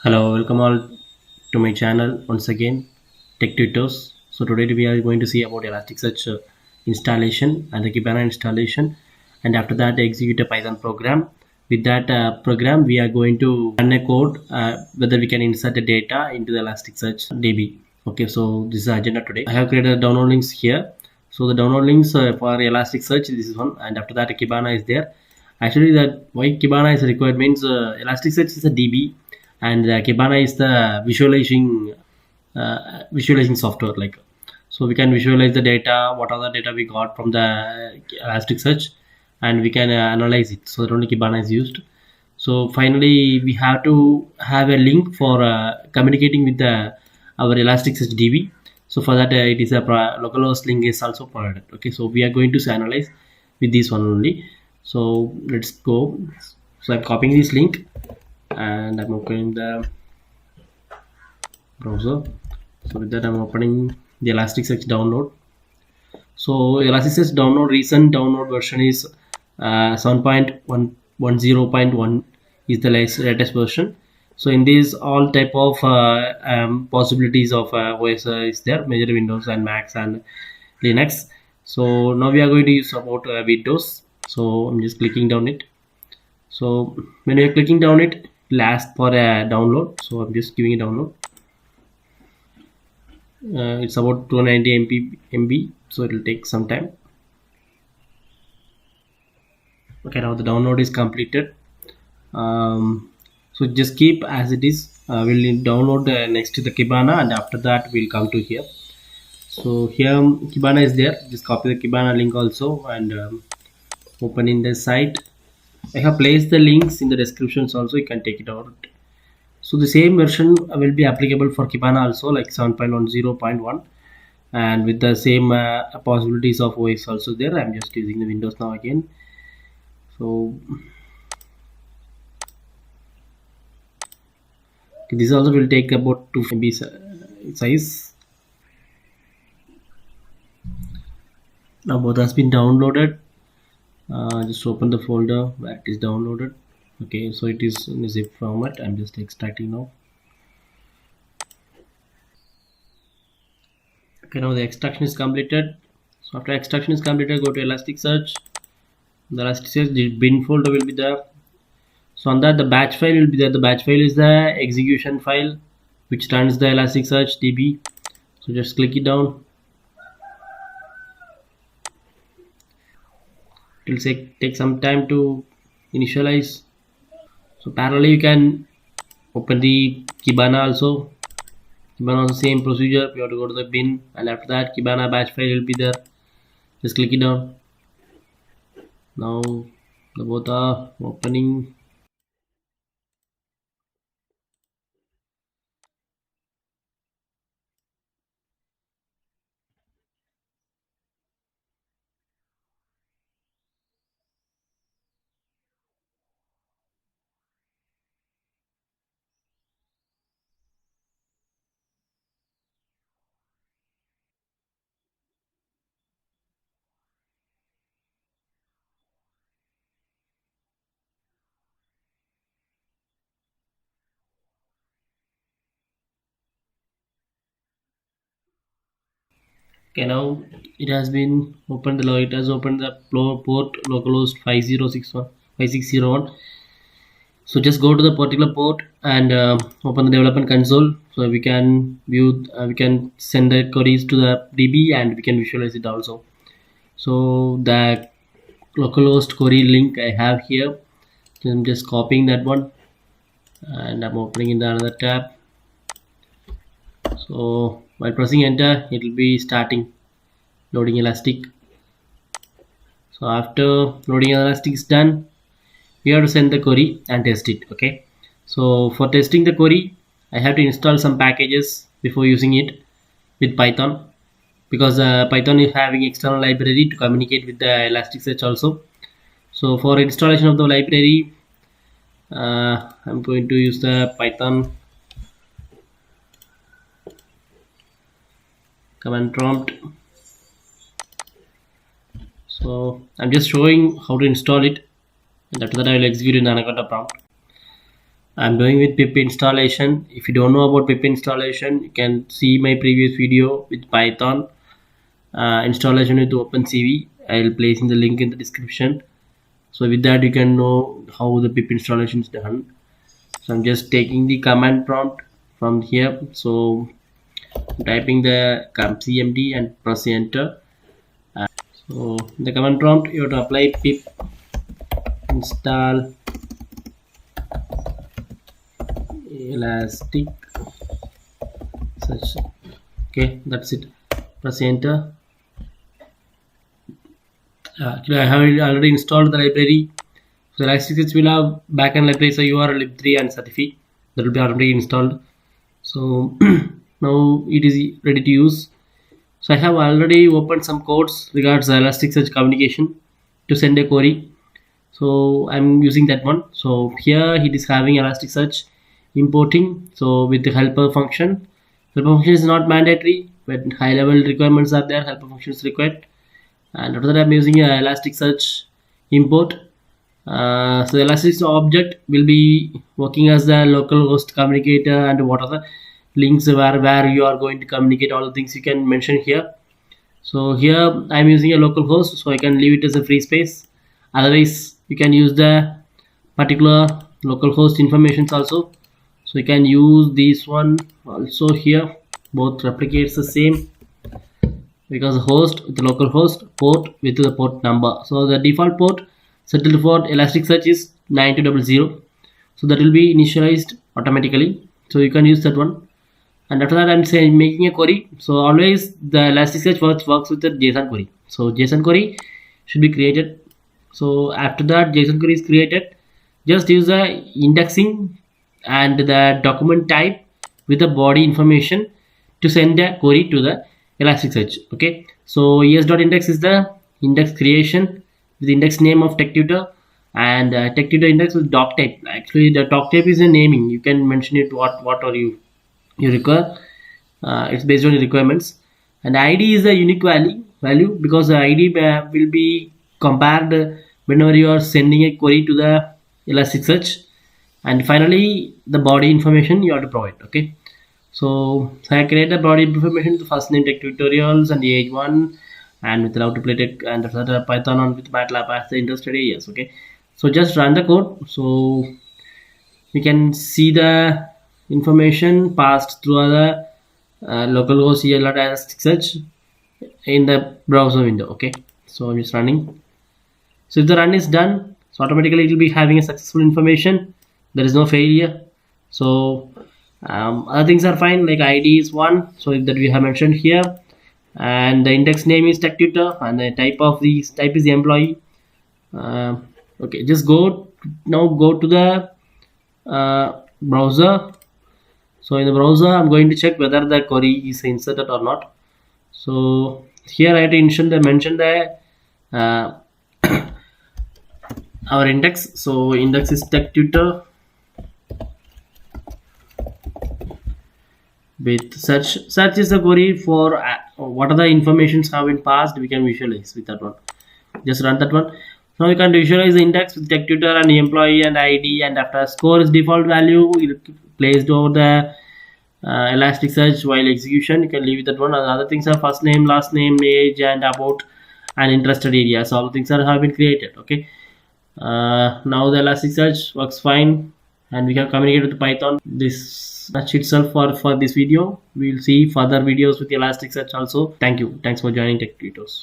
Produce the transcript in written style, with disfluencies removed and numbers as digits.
Hello, welcome all to my channel once again, Tech Tutors. So today we are going to see about Elasticsearch installation and the Kibana installation, and after that execute a Python program. With that program, we are going to run a code whether we can insert the data into the Elasticsearch DB. Okay, so this is the agenda today. I have created download links here. So the download links for Elasticsearch, this is one, and after that Kibana is there. Actually, that why Kibana is required means Elasticsearch is a DB and Kibana is the visualizing software. Like, so we can visualize the data, what are the data we got from the Elasticsearch, and we can analyze it. So that only Kibana is used. So finally, we have to have a link for communicating with our Elasticsearch DB. So for that, it is a localhost link is also provided. Okay, so we are going to analyze with this one only. So let's go. So I'm copying this link and I'm opening the browser. So with that, I'm opening the Elasticsearch download. So Elasticsearch download, recent download version is 7.10.1 is the latest version. So in this, all type of possibilities of OS is there, major Windows and Macs and Linux. So now we are going to use about Windows. So I'm just clicking down it. So when you're clicking down it, it'll ask for a download. So I'm just giving a download. It's about 290 MB, so it will take some time. Okay, now the download is completed. So just keep as it is. We'll download next to the Kibana, and after that we'll come to here. So here Kibana is there. Just copy the Kibana link also and open in the site. I have placed the links in the descriptions also. You can take it out. So the same version will be applicable for Kibana also, like 7.10.1, and with the same possibilities of OS also there. I'm just using the Windows now again. So this also will take about 2 MB size. Now both has been downloaded. Just open the folder where it is downloaded. Okay, so it is in a zip format. I'm just extracting now. Okay, now the extraction is completed. So after extraction is completed, go to Elasticsearch. The Elasticsearch, the bin folder will be there. So on that, the batch file will be there. The batch file is the execution file which runs the Elasticsearch DB. So just click it down. It will take some time to initialize. So parallelly, you can open the Kibana also. Kibana also same procedure. You have to go to the bin, and after that, Kibana batch file will be there. Just click it down. Now the both are opening. Okay, now it has been opened. It has opened the port localhost 5061 So just go to the particular port and open the development console. So we can view, we can send the queries to the DB and we can visualize it also. So the localhost query link I have here. So I'm just copying that one and I'm opening in the another tab. So while pressing enter, it will be starting loading Elastic. So after loading Elastic is done, we have to send the query and test it. Okay, so for testing the query, I have to install some packages before using it with Python, because Python is having external library to communicate with the Elasticsearch also. So for installation of the library, I'm going to use the Python command prompt. So I'm just showing how to install it, and after that I will execute in Anaconda prompt. I'm doing with pip installation. If you don't know about pip installation, you can see my previous video with Python installation with OpenCV. I'll place in the link in the description. So with that you can know how the pip installation is done. So I'm just taking the command prompt from here. So I'm typing the cmd and press enter. So the command prompt, you have to apply pip install elastic search. Okay, that's it. Press enter. Actually, I have already installed the library. So Elasticsearch will have backend library, so URL lib3 and certify that will be already installed. So now it is ready to use. So I have already opened some codes regards Elasticsearch communication to send a query. So I'm using that one. So here it is having Elasticsearch importing. So with the helper function is not mandatory, but high level requirements are there. Helper function is required. And after that I'm using a Elasticsearch import. So the Elasticsearch object will be working as the local host communicator, and what are the links where you are going to communicate, all the things you can mention here. So here I'm using a local host, so I can leave it as a free space. Otherwise you can use the particular local host informations also. So you can use this one also here. Both replicates the same, because the host with the local host, port with the port number. So the default port set to default Elasticsearch is 9200. So that will be initialized automatically. So you can use that one. And after that I'm saying making a query. So always the Elasticsearch works with the JSON query. So JSON query should be created. So after that JSON query is created, just use the indexing and the document type with the body information to send a query to the Elasticsearch. Okay, so es.index is the index creation with the index name of TechTutor, and TechTutor index with doc type. Actually the doc type is a naming, you can mention it what are you require. It's based on the requirements. And ID is a unique value because the ID will be compared whenever you are sending a query to the Elasticsearch. And finally the body information you have to provide. Okay, so I create the body information, the first name, tech tutorials, and the age 1, and with how to play tech, and after that Python on with MATLAB as the interested areas. Okay, so just run the code. So we can see the information passed through the localhost Elasticsearch in the browser window. Okay, so I'm just running. So if the run is done, so automatically it will be having a successful information. There is no failure. So other things are fine, like ID is 1, so that we have mentioned here, and the index name is TechTutor, and the type is the employee. Okay, just go to the browser. So in the browser I'm going to check whether the query is inserted or not. So here I have to mention the our index. So index is TechTutor with search is the query for what are the informations have been passed. We can visualize with that one. Just run that one. Now you can visualize the index with TechTutor and the employee and ID, and after score is default value placed over the Elasticsearch while execution. You can leave that one. Other things are first name, last name, age, and about, and interested areas. All things have been created. Okay, now the Elasticsearch works fine, and we can communicate with Python. This much itself for this video. We will see further videos with Elasticsearch also. Thank you. Thanks for joining Tech Tutors.